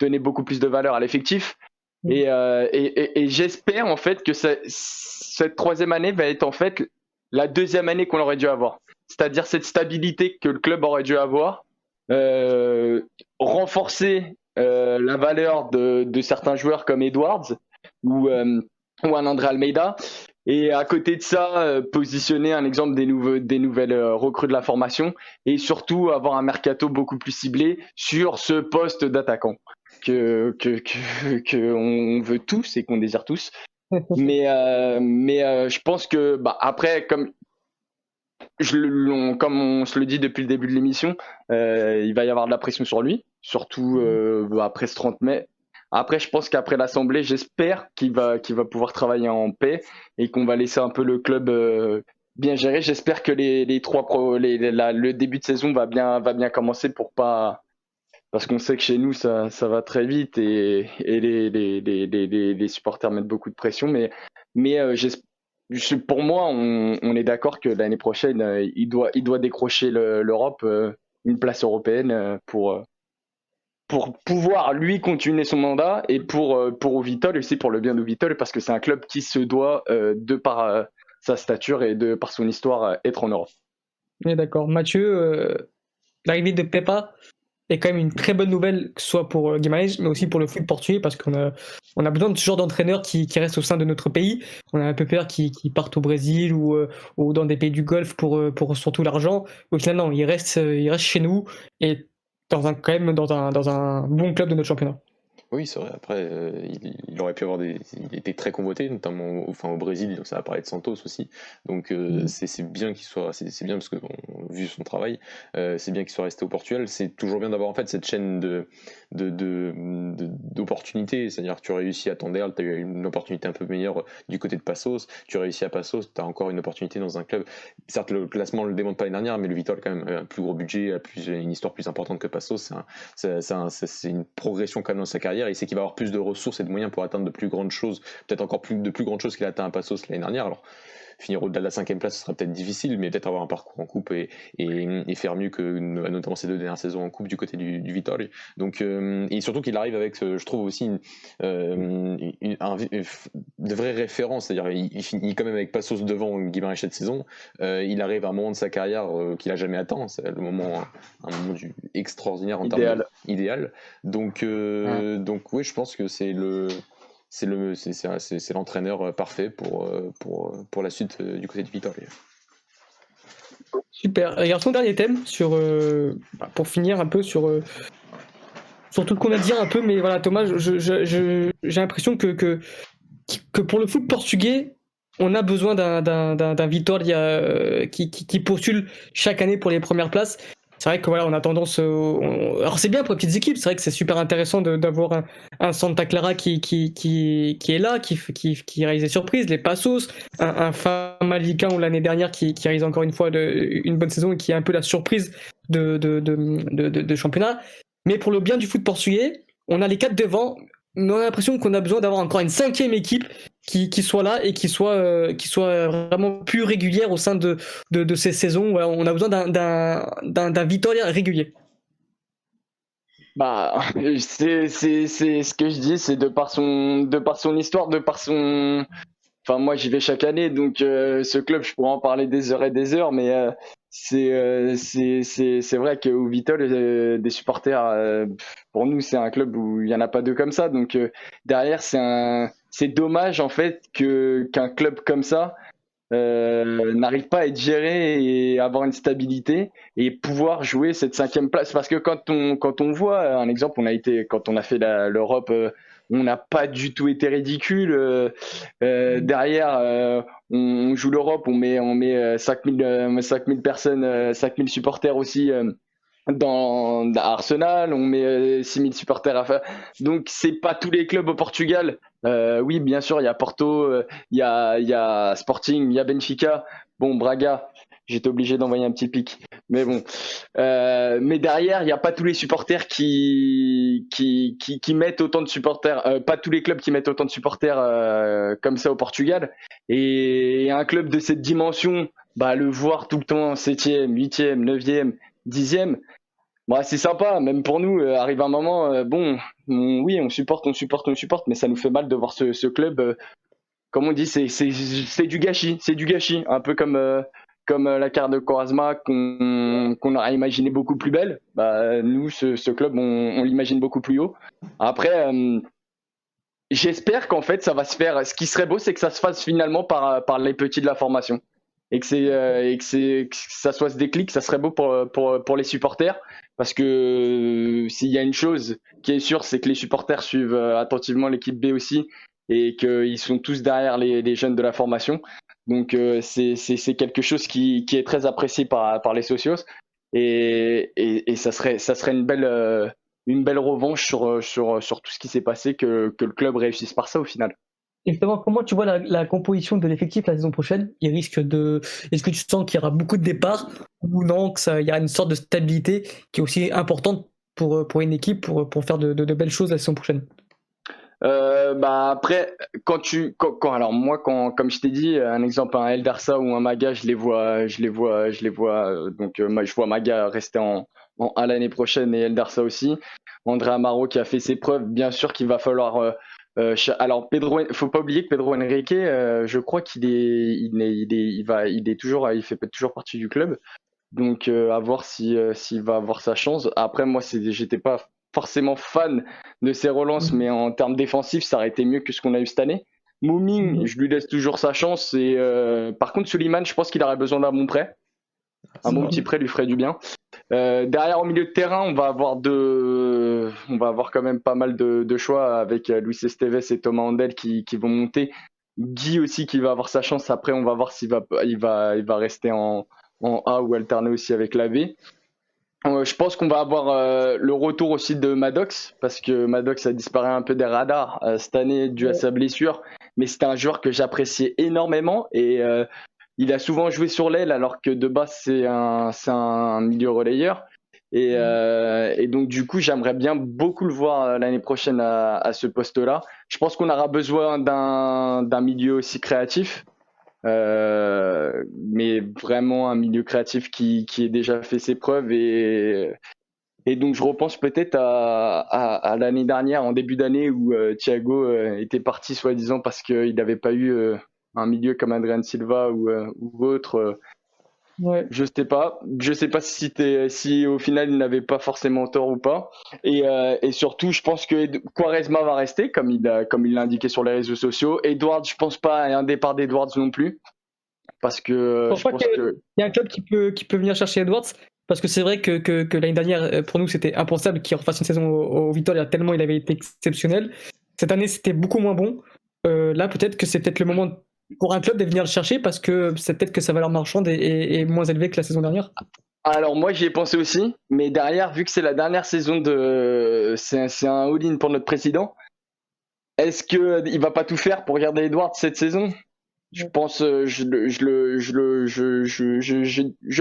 donné beaucoup plus de valeur à l'effectif. Et j'espère en fait que cette troisième année va être en fait la deuxième année qu'on aurait dû avoir. C'est-à-dire cette stabilité que le club aurait dû avoir, renforcer la valeur de certains joueurs comme Edwards ou un André Almeida. Et à côté de ça, positionner un exemple des nouvelles recrues de la formation, et surtout avoir un mercato beaucoup plus ciblé sur ce poste d'attaquant que on veut tous et qu'on désire tous. Mais je pense que après, comme on se le dit depuis le début de l'émission, il va y avoir de la pression sur lui, surtout après ce 30 mai. Après, je pense qu'après l'Assemblée, j'espère qu'il va pouvoir travailler en paix et qu'on va laisser un peu le club bien gérer. J'espère que le début de saison va bien commencer parce qu'on sait que chez nous, ça va très vite et les supporters mettent beaucoup de pression. Mais pour moi, on est d'accord que l'année prochaine, il doit décrocher l'Europe, une place européenne pour pouvoir lui continuer son mandat et pour Vitol aussi pour le bien de Vitol parce que c'est un club qui se doit de par sa stature et de par son histoire être en Europe. On est d'accord. Mathieu, l'arrivée de Pepa est quand même une très bonne nouvelle, que ce soit pour Guimarães, mais aussi pour le foot portugais, parce qu'on a besoin de ce genre d'entraîneurs qui restent au sein de notre pays. On a un peu peur qu'ils partent au Brésil ou dans des pays du Golfe pour surtout l'argent. Au final, non, il reste chez nous et quand même dans un bon club de notre championnat. Oui, c'est vrai. Après, il aurait pu avoir il était très convoité, notamment au Brésil, donc ça va parler de Santos aussi. Donc c'est bien qu'il soit, c'est bien parce que vu son travail, c'est bien qu'il soit resté au Portugal. C'est toujours bien d'avoir en fait cette chaîne d'opportunités, c'est-à-dire que tu réussis à Tondela, tu as eu une opportunité un peu meilleure du côté de Passos, tu réussis à Passos, tu as encore une opportunité dans un club. Certes, le classement ne le démontre pas l'année dernière, mais le Vitória quand même un plus gros budget, une histoire plus importante que Passos. C'est une progression quand même dans sa carrière. Il sait qu'il va avoir plus de ressources et de moyens pour atteindre de plus grandes choses, peut-être encore de plus grandes choses qu'il a atteint à Passos l'année dernière. Alors, finir au-delà de la 5e place, ce sera peut-être difficile, mais peut-être avoir un parcours en coupe et faire mieux que notamment ces 2 dernières saisons en coupe du côté du Vitória. Donc, et surtout qu'il arrive avec, je trouve aussi, de vraies références, c'est-à-dire il finit quand même avec Passos devant Guimarães cette saison. Il arrive à un moment de sa carrière qu'il n'a jamais atteint, c'est un moment extraordinaire en termes idéal. Donc oui, je pense que c'est l'entraîneur parfait pour la suite du côté de Vitória. Super. Et son dernier thème pour finir un peu sur tout ce qu'on a dit un peu, mais voilà, Thomas, j'ai l'impression que pour le foot portugais, on a besoin d'un Vitória qui postule chaque année pour les premières places. C'est vrai que voilà, on a tendance. Alors c'est bien pour les petites équipes. C'est vrai que c'est super intéressant d'avoir un Santa Clara qui est là, qui réalise des surprises, les Passos, un Famalicão l'année dernière qui réalise encore une fois une bonne saison et qui est un peu la surprise de championnat. Mais pour le bien du foot portugais, on a les 4 devant. Mais on a l'impression qu'on a besoin d'avoir encore une 5e équipe qui soit là et qui soit vraiment plus régulière au sein de ces saisons. Voilà, on a besoin d'un Vitória régulier. C'est ce que je dis, c'est de par son histoire, de par son. Enfin, moi, j'y vais chaque année, donc ce club, je pourrais en parler des heures et des heures, mais c'est vrai qu'au Vitória, des supporters, pour nous, c'est un club où il n'y en a pas deux comme ça. Donc derrière, c'est dommage en fait qu'un club comme ça n'arrive pas à être géré et avoir une stabilité et pouvoir jouer cette 5e place. Parce que quand on voit un exemple, quand on a fait l'Europe, on n'a pas du tout été ridicule. Derrière, on joue l'Europe, on met 5000 personnes, 5000 supporters aussi. Dans Arsenal, on met 6000 supporters à faire. Donc c'est pas tous les clubs au Portugal. Oui, bien sûr, il y a Porto, il y a Sporting, il y a Benfica. Bon, Braga, j'étais obligé d'envoyer un petit pic. Mais bon, mais derrière, il n'y a pas tous les supporters qui mettent autant de supporters, pas tous les clubs qui mettent autant de supporters comme ça au Portugal. Et un club de cette dimension, le voir tout le temps 7e, 8e, 9e, 10e, c'est sympa, même pour nous, arrive un moment, oui, on supporte, mais ça nous fait mal de voir ce club, comme on dit, c'est du gâchis, un peu comme la carte de Quaresma qu'on aurait imaginé beaucoup plus belle. Nous, ce club, on l'imagine beaucoup plus haut. Après, j'espère qu'en fait, ça va se faire. Ce qui serait beau, c'est que ça se fasse finalement par les petits de la formation. Et que ça soit ce déclic, ça serait beau pour les supporters. Parce que s'il y a une chose qui est sûre, c'est que les supporters suivent attentivement l'équipe B aussi. et qu'ils sont tous derrière les jeunes de la formation. Donc c'est quelque chose qui est très apprécié par les socios et ça serait une belle revanche sur tout ce qui s'est passé que le club réussisse par ça au final. Et justement, comment tu vois la composition de l'effectif la saison prochaine? Est-ce que tu sens qu'il y aura beaucoup de départs ou non, il y a une sorte de stabilité qui est aussi importante pour une équipe pour faire de belles choses la saison prochaine? Bah après, alors moi, comme je t'ai dit, un exemple, un Eldarsa ou un Maga, je les vois, moi, je vois Maga rester en A l'année prochaine et Eldarsa aussi. André Amaro qui a fait ses preuves, bien sûr qu'il va falloir. Alors faut pas oublier que Pedro Henrique, je crois il fait toujours partie du club. Donc à voir s'il va avoir sa chance. Après moi j'étais pas forcément fan de ses relances, mais en termes défensifs ça aurait été mieux que ce qu'on a eu cette année. Mouming, je lui laisse toujours sa chance. Et par contre Suleiman, je pense qu'il aurait besoin d'un bon prêt. Un bon petit prêt lui ferait du bien. Derrière au milieu de terrain, on va avoir quand même pas mal de choix avec Luis Esteves et Thomas Handel qui vont monter. Guy aussi qui va avoir sa chance. Après, on va voir s'il va rester en A ou alterner aussi avec la B. Je pense qu'on va avoir le retour aussi de Maddox parce que Maddox a disparu un peu des radars cette année dû à sa blessure. Mais c'était un joueur que j'appréciais énormément et il a souvent joué sur l'aile alors que de base c'est un milieu relayeur. Et donc du coup j'aimerais bien beaucoup le voir l'année prochaine à ce poste-là. Je pense qu'on aura besoin d'un milieu aussi créatif, mais vraiment un milieu créatif qui ait déjà fait ses preuves. Et donc je repense peut-être à l'année dernière, en début d'année, où Thiago était parti soi-disant parce qu'il n'avait pas eu un milieu comme Adrien Silva ou autre. Ouais. Je sais pas si au final il n'avait pas forcément tort ou pas. Et surtout, je pense que Quaresma va rester, comme il l'a indiqué sur les réseaux sociaux. Edwards, je pense pas à un départ d'Edwards non plus, parce que Je pense qu'il y a un club qui peut venir chercher Edwards, parce que c'est vrai que l'année dernière, pour nous, c'était impensable qu'il refasse une saison au Vitória, tellement il avait été exceptionnel. Cette année, c'était beaucoup moins bon. Là, peut-être que c'est peut-être le moment pour un club de venir le chercher, parce que c'est peut-être que sa valeur marchande est moins élevée que la saison dernière. Alors moi j'y ai pensé aussi, mais derrière, vu que c'est la dernière saison c'est un all-in pour notre président, est-ce qu'il va pas tout faire pour garder Edwards cette saison? Je pense, je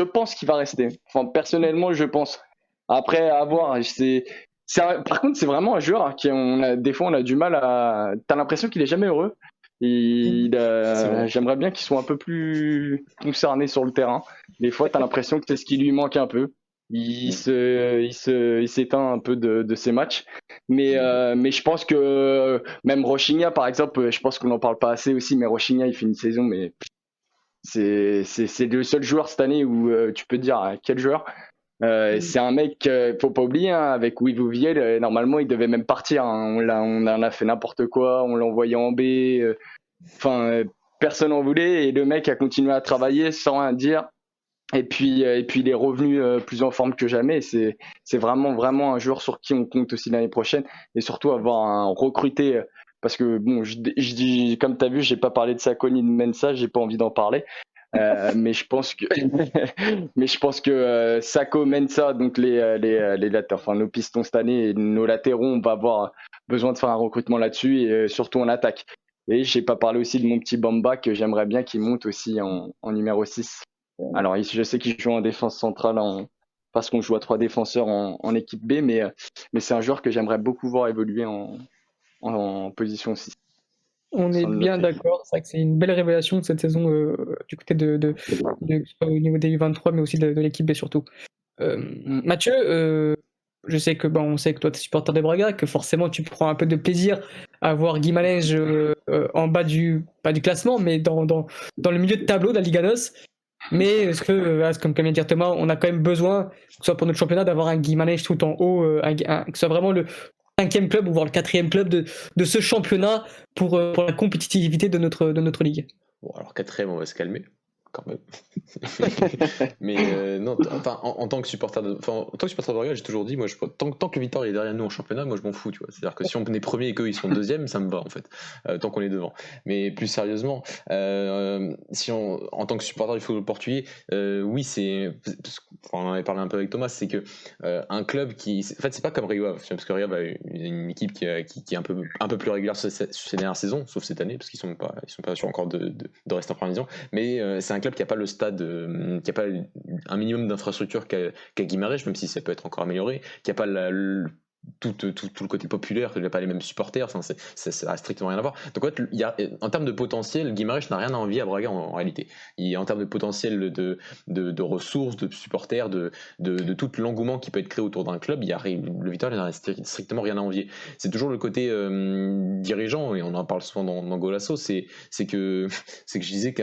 pense qu'il va rester. Enfin, personnellement, je pense. Après, à voir. Par contre, c'est vraiment un joueur des fois, on a du mal à. T'as l'impression qu'il est jamais heureux. J'aimerais bien qu'il soit un peu plus concerné sur le terrain. Des fois, t'as l'impression que c'est ce qui lui manque un peu. Il s'éteint un peu de ses matchs. Mais je pense que même Rochinha, par exemple, je pense qu'on n'en parle pas assez aussi, mais Rochinha, il fait une saison, mais c'est le seul joueur cette année où tu peux te dire quel joueur. C'est un mec, faut pas oublier, hein, avec Louis Vouviel, normalement il devait même partir. Hein. On en a fait n'importe quoi, on l'a envoyé en B. Enfin, personne n'en voulait et le mec a continué à travailler sans rien dire. Et puis il est revenu plus en forme que jamais. C'est vraiment un joueur sur qui on compte aussi l'année prochaine et surtout avoir un recruté. Parce que bon, je dis comme tu as vu, j'ai pas parlé de Sakho ni de Mensah, j'ai pas envie d'en parler. Mais je pense que Sakho, Mensah, donc les latéraux, enfin nos pistons cette année et nos latéraux, on va avoir besoin de faire un recrutement là-dessus et surtout en attaque. Et j'ai pas parlé aussi de mon petit Bamba que j'aimerais bien qu'il monte aussi en numéro 6. Alors, je sais qu'il joue en défense centrale parce qu'on joue à 3 défenseurs en équipe B, mais c'est un joueur que j'aimerais beaucoup voir évoluer en position 6. On est bien d'accord, c'est vrai que c'est une belle révélation de cette saison du côté au niveau des U23, mais aussi de l'équipe B surtout. Mathieu, je sais que on sait que toi tu es supporter des Braga, que forcément tu prends un peu de plaisir à voir Guimarães en bas pas du classement, mais dans le milieu de tableau de la Liga NOS. Mais est-ce que, comme vient de dire Thomas, on a quand même besoin, que ce soit pour notre championnat, d'avoir un Guimarães tout en haut, que ce soit vraiment le 5e club ou voire le 4e club de ce championnat pour la compétitivité de notre ligue. Bon, alors 4e, on va se calmer. quand même. Mais non, enfin, en tant que supporter de Real, j'ai toujours dit, moi, tant que le Vitória est derrière nous en championnat, moi je m'en fous, tu vois. C'est-à-dire que si on est premier et qu'eux ils sont deuxième, ça me va en fait, tant qu'on est devant. Mais plus sérieusement, en tant que supporter du football portugais, oui, on en avait parlé un peu avec Thomas, c'est que un club en fait, c'est pas comme Rio Ave, parce que Rio Ave a une équipe qui est un peu plus régulière sur ces dernières saisons, sauf cette année, parce qu'ils sont pas sûrs encore de rester en première division. Mais c'est un club qui a pas le stade, qui a pas un minimum d'infrastructure qu'a Guimarães, même si ça peut être encore amélioré, qui a pas tout le côté populaire, qu'il n'a pas les mêmes supporters, enfin, ça a strictement rien à voir. Donc en fait, en termes de potentiel, Guimarães n'a rien à envier à Braga en réalité. En termes de potentiel de ressources, de supporters, de tout l'engouement qui peut être créé autour d'un club, le Vitória n'a strictement rien à envier. C'est toujours le côté dirigeant, et on en parle souvent dans Golasso, c'est que je disais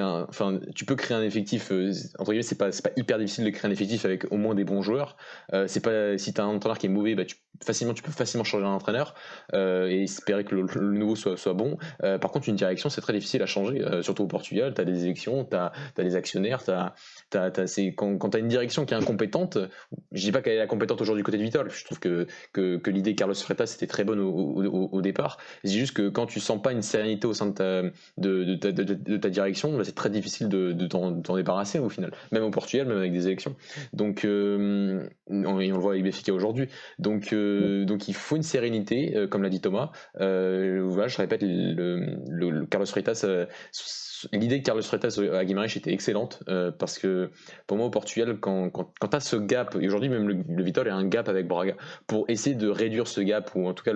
tu peux créer un effectif, entre guillemets, c'est pas hyper difficile de créer un effectif avec au moins des bons joueurs. C'est pas, si tu as un entraîneur qui est mauvais, bah, tu peux facilement changer un entraîneur et espérer que le nouveau soit bon. Par contre, une direction, c'est très difficile à changer, surtout au Portugal. Tu as des élections, tu as des actionnaires, quand tu as une direction qui est incompétente, je dis pas qu'elle est incompétente aujourd'hui du côté de Vitória, je trouve que l'idée de Carlos Freitas était très bonne au départ. C'est juste que quand tu sens pas une sérénité au sein de ta direction, bah, c'est très difficile de t'en débarrasser au final, même au Portugal, même avec des élections. Donc, on le voit avec Benfica aujourd'hui. Donc il faut une sérénité, comme l'a dit Thomas. Voilà, je répète, le Carlos Freitas, l'idée de Carlos Freitas à Guimarães était excellente, parce que pour moi au Portugal, quand tu as ce gap, et aujourd'hui même le Vitória a un gap avec Braga, pour essayer de réduire ce gap, ou en tout cas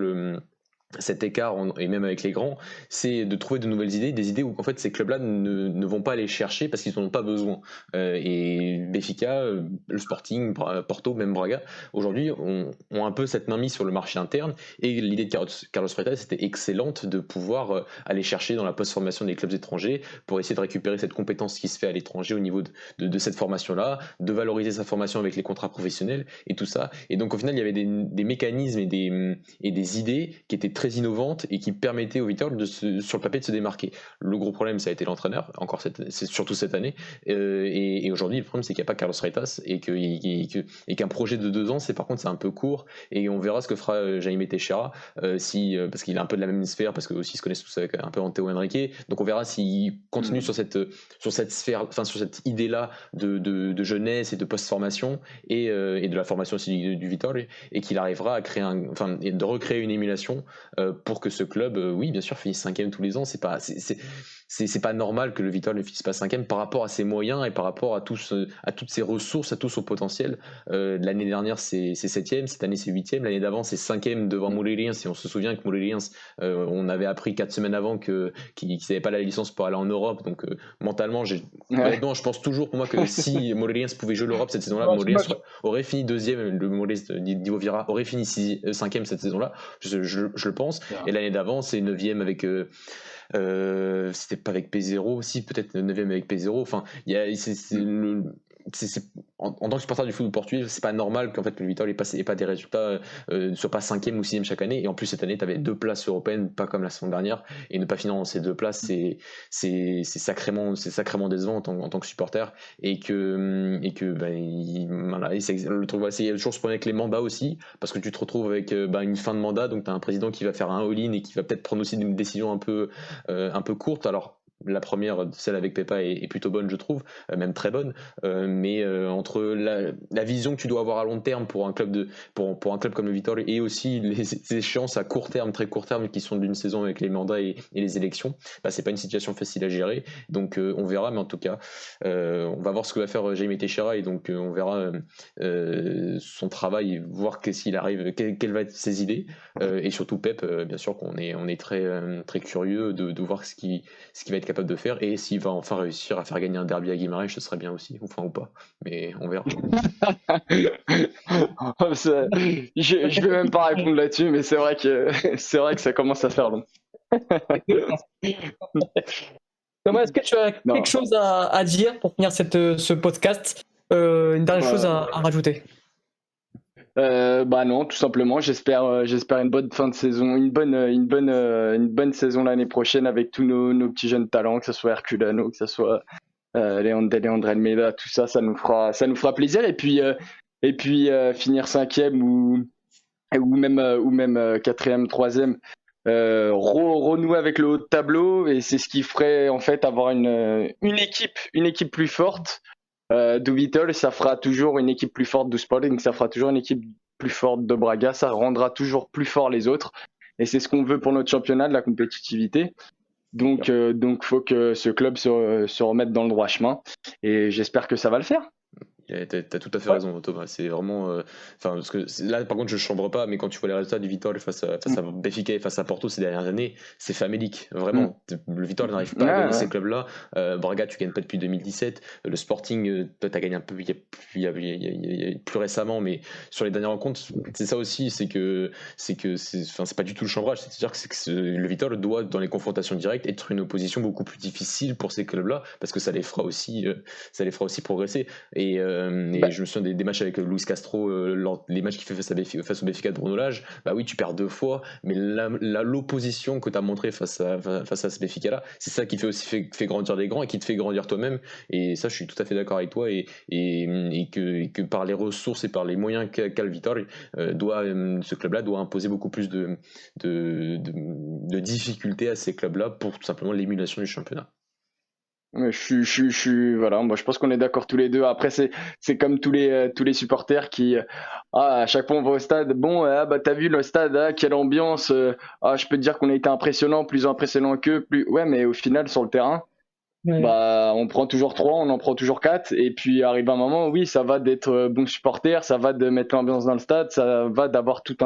cet écart, et même avec les grands, c'est de trouver de nouvelles idées, des idées où en fait ces clubs-là ne vont pas les chercher parce qu'ils n'en ont pas besoin. Et Benfica, le Sporting, Porto, même Braga, aujourd'hui ont un peu cette mainmise sur le marché interne, et l'idée de Carlos Freitas était excellente, de pouvoir aller chercher dans la post-formation des clubs étrangers pour essayer de récupérer cette compétence qui se fait à l'étranger au niveau de cette formation-là, de valoriser sa formation avec les contrats professionnels et tout ça. Et donc au final, il y avait des mécanismes et des idées qui étaient très innovantes et qui permettaient au Vitória sur le papier de se démarquer. Le gros problème, ça a été l'entraîneur, c'est surtout cette année, et aujourd'hui le problème, c'est qu'il n'y a pas Carlos Freitas, et qu'un projet de 2 ans, par contre c'est un peu court, et on verra ce que fera Jaime Teixeira, parce qu'il est un peu de la même sphère, parce que aussi ils se connaissent tous avec un peu Anteo Henrique, donc on verra s'il continue sur cette sphère, enfin sur cette idée là de jeunesse et de post-formation, et de la formation aussi du Vitória, et qu'il arrivera à créer de recréer une émulation pour que ce club, oui bien sûr, finisse 5e tous les ans. C'est pas normal que le Vitória ne finisse pas 5e par rapport à ses moyens et par rapport à toutes ses ressources, à tout son potentiel. L'année dernière c'est 7e, cette année c'est 8e, l'année d'avant c'est 5e devant Moreirense, et on se souvient que Moreirense, on avait appris 4 semaines avant qu'ils n'avaient pas la licence pour aller en Europe, donc mentalement honnêtement, je pense toujours pour moi que si Moreirense pouvait jouer l'Europe cette saison-là, Moreirense aurait fini 2e, le Moreirense d'Ivo Vieira aurait fini 5e cette saison-là, je le pense. Et l'année d'avant c'est 9e avec c'était pas avec P0, si peut-être 9e avec P0, enfin en tant que supporter du football portugais, c'est pas normal qu'en fait le Vitória ait pas des résultats, ne soit pas 5e ou 6e chaque année, et en plus cette année tu avais 2 places européennes, pas comme la saison dernière, et ne pas finir dans ces 2 places, c'est sacrément décevant en tant que supporter, et que voilà, c'est le truc. Il y a toujours ce problème avec les mandats aussi, parce que tu te retrouves avec une fin de mandat, donc tu as un président qui va faire un all-in et qui va peut-être prendre aussi une décision un peu courte. Alors la première, celle avec Pepa, est plutôt bonne, je trouve, même très bonne, mais entre la vision que tu dois avoir à long terme pour un club pour un club comme le Vitória, et aussi les échéances à court terme, très court terme, qui sont d'une saison avec les mandats et les élections, c'est pas une situation facile à gérer. Donc on verra, mais en tout cas on va voir ce que va faire Jaime Teixeira, et donc on verra son travail, et voir s'il arrive, quelles vont être ses idées, et surtout Pep, bien sûr qu'on est très curieux de voir ce qui va être capable de faire, et s'il va enfin réussir à faire gagner un derby à Guimarães, ce serait bien aussi, enfin ou pas, mais on verra. Je vais même pas répondre là-dessus, mais c'est vrai que ça commence à faire long. Thomas, est-ce que tu as quelque chose à dire pour finir ce podcast, une dernière chose à rajouter? Non, tout simplement, j'espère une bonne fin de saison, une bonne saison l'année prochaine, avec tous nos petits jeunes talents, que ce soit Herculano, que ce soit Leandro Almeida, tout ça, ça nous fera plaisir. Et puis finir cinquième ou même quatrième, troisième, renouer avec le haut de tableau, et c'est ce qui ferait en fait avoir une équipe plus forte. Do Vitol, ça fera toujours une équipe plus forte du Sporting, ça fera toujours une équipe plus forte de Braga, ça rendra toujours plus fort les autres, et c'est ce qu'on veut pour notre championnat, de la compétitivité. Donc faut que ce club se remette dans le droit chemin, et j'espère que ça va le faire. T'as tout à fait raison, Thomas. C'est vraiment. Parce que là, par contre, je chambre pas, mais quand tu vois les résultats du Vitória face à Benfica et face à Porto ces dernières années, c'est famélique. Vraiment. Le Vitória n'arrive pas à gagner ces clubs-là. Braga, tu gagnes pas depuis 2017. Le Sporting, toi, t'as gagné un peu plus récemment, mais sur les dernières rencontres, c'est ça aussi. C'est pas du tout le chambrage. C'est-à-dire que le Vitória doit, dans les confrontations directes, être une opposition beaucoup plus difficile pour ces clubs-là, parce que ça les fera aussi progresser. Et je me souviens des matchs avec Luis Castro, les matchs qu'il fait face au Benfica de Bruno Lage. Bah oui, tu perds 2 fois, mais l'opposition que tu as montré face à ce Benfica là, c'est ça qui fait grandir les grands et qui te fait grandir toi-même. Et ça, je suis tout à fait d'accord avec toi, et que par les ressources et par les moyens qu'a le Vitória, ce club-là doit imposer beaucoup plus de difficultés à ces clubs-là pour tout simplement l'émulation du championnat. Voilà, moi je pense qu'on est d'accord tous les deux. Après, c'est comme tous les supporters qui, à chaque fois on va au stade, t'as vu le stade, quelle ambiance, je peux te dire qu'on a été plus impressionnant qu'eux, ouais, mais au final sur le terrain, on prend toujours 3, on en prend toujours 4, et puis arrive un moment, oui, ça va d'être bon supporter, ça va de mettre l'ambiance dans le stade, ça va d'avoir toute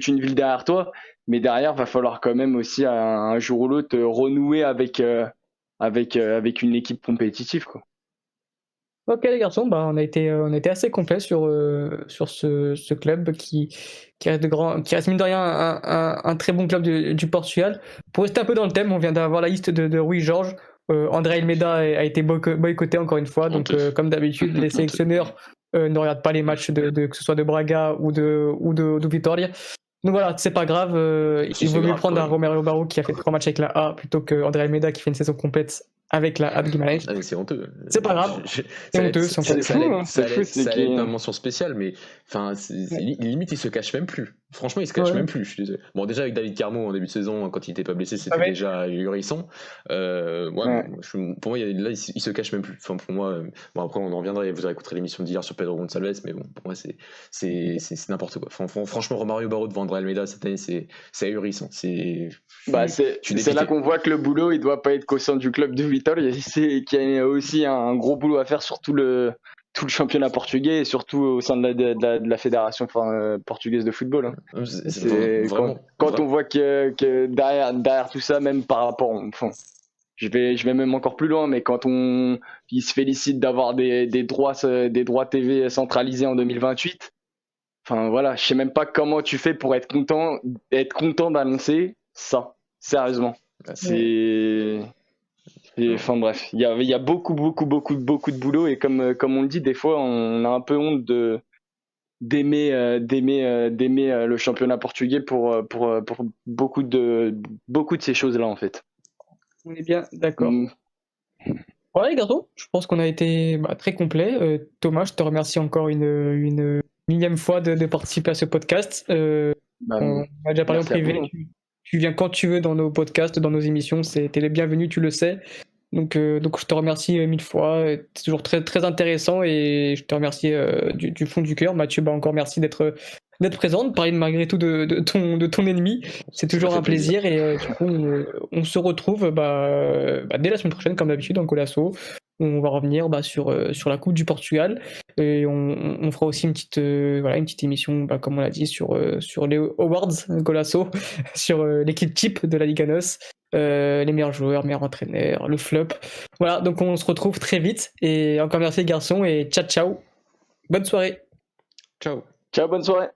une ville derrière toi, mais derrière va falloir quand même aussi un jour ou l'autre renouer avec une équipe compétitive, quoi. Ok les garçons, on a été assez complet sur ce club qui reste mine de rien un très bon club du Portugal. Pour rester un peu dans le thème, on vient d'avoir la liste de Rui Jorge. André Almeida a été boycotté encore une fois, donc comme d'habitude les sélectionneurs ne regardent pas les matchs que ce soit de Braga ou de Vitória. Donc voilà, c'est pas grave, il vaut mieux prendre un Romero Barro qui a fait 3 matchs avec la A plutôt que André Almeida qui fait une saison complète avec la A de Guimarães. Ah, mais c'est honteux. C'est pas grave. C'est honteux, ça allait une mention spéciale, mais limite il se cache même plus. Franchement, il se cache même plus, je suis désolé. Bon, déjà avec David Carmo en début de saison, quand il était pas blessé, c'était déjà ahurissant. Pour moi, là, il se cache même plus. Enfin, pour moi, après on en reviendra, vous aurez écouté l'émission d'hier sur Pedro Gonçalves, mais bon, pour moi c'est n'importe quoi. Franchement, Romario Barro devant André Almeida cette année, c'est ahurissant. C'est là qu'on voit que le boulot, il doit pas être qu'au sein du club de Vitória, qu'il y a aussi un gros boulot à faire sur tout le championnat portugais, et surtout au sein de la fédération portugaise de football, hein. Quand on voit que derrière tout ça, même par rapport, je vais même encore plus loin, mais quand il se félicite d'avoir des droits TV centralisés en 2028, voilà, je sais même pas comment tu fais pour être content d'annoncer ça, sérieusement. Bref, il y a beaucoup de boulot, et comme on le dit, des fois on a un peu honte d'aimer le championnat portugais pour beaucoup de ces choses-là, en fait. On est bien d'accord. Voilà les garçons, je pense qu'on a été très complet. Thomas, je te remercie encore une millième fois de participer à ce podcast. On a déjà parlé en privé. Tu viens quand tu veux dans nos podcasts, dans nos émissions, t'es le bienvenu, tu le sais. Donc je te remercie 1000 fois, c'est toujours très, très intéressant, et je te remercie du fond du cœur. Mathieu, encore merci d'être présent, de parler malgré tout de ton ennemi. C'est toujours un plaisir, et du coup on se retrouve dès la semaine prochaine comme d'habitude en Golasso. On va revenir sur la Coupe du Portugal, et on fera aussi une petite émission, comme on l'a dit, sur les awards Golasso, sur l'équipe type de la Liga NOS, les meilleurs joueurs, meilleurs entraîneurs, le flop. Voilà, donc on se retrouve très vite, et encore merci les garçons, et ciao, bonne soirée. Ciao, bonne soirée.